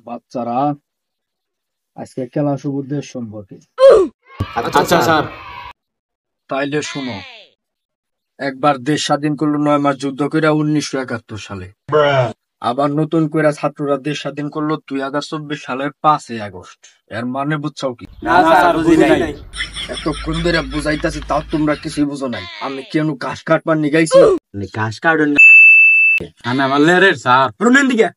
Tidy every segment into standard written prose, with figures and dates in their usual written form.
বাচ্চারা, আজকে খেলা শুভ দেশ সম্পর্কে। আচ্ছা স্যার। তাইলে শুনো, একবার দেশ স্বাধীন করলো 9 মাস যুদ্ধ করে 1971 সালে। আবার নতুন করে ছাত্ররা দেশ স্বাধীন করলো 2024 সালের 5ই আগস্ট। এর মানে বুঝছো কি? না স্যার, বুঝি নাই। এতক্ষণ ধরে বুঝাইতাছি, তাও তোমরা কিছুই বুঝো নাই। আমি কেন ঘাস কাটবার নিগাইছি? ঘাস কাটুন না। আমি আমার লেরের স্যার প্রণেন দিকে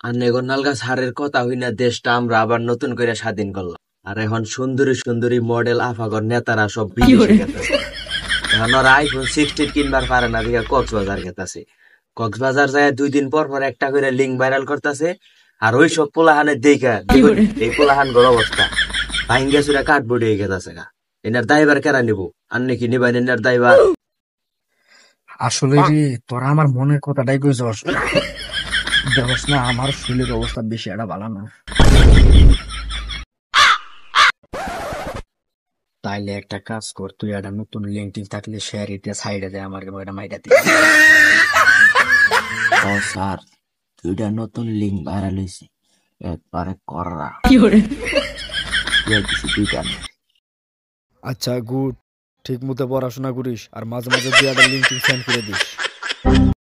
আন্নে গন্নালগা স্যারের কথা হই না, দেশটা আমরা আবার নতুন করে স্বাধীন করলাম। আর এখন সুন্দরী সুন্দরী মডেল আফাগর নেতারা সব বিদেশে গেছে। এখন ওরা আইফোন 16 কিনবার পারে না, দিকে কক্সবাজার গেতাছে। কক্সবাজার যায় 2 দিন পর পর একটা করে লিঙ্ক ভাইরাল করতেছে। আর ওই সব পোলাহানের দেখা এই পোলাহান গর অবস্থা ভাইঙ্গা চুরা কাঠবুড়ি হয়ে গেছে গা। এনার দায়বার কেরা নিব? আন্নে কি নিবেন এনার দায়বার? আসলে রে, তোরা আমার মনের কথাটাই কইছস। দেখছ না, আমার শরীরের অবস্থা বেশি একটা ভালো না। তাইলে একটা কাজ কর, তুই একটা নতুন লিঙ্ক টিঙ্ক থাকলে শেয়ার এটা সাইডে দেয়, আমার ওইটা মাইটা দিই। ও স্যার, 2টা নতুন লিঙ্ক ভাইরাল হয়েছে, একবারে কররা কিছু 2টা না। আচ্ছা গুড, ঠিক মতো পড়াশোনা করিস আর মাঝে মাঝে দুই একটা লিঙ্ক সেন্ড করে দিস।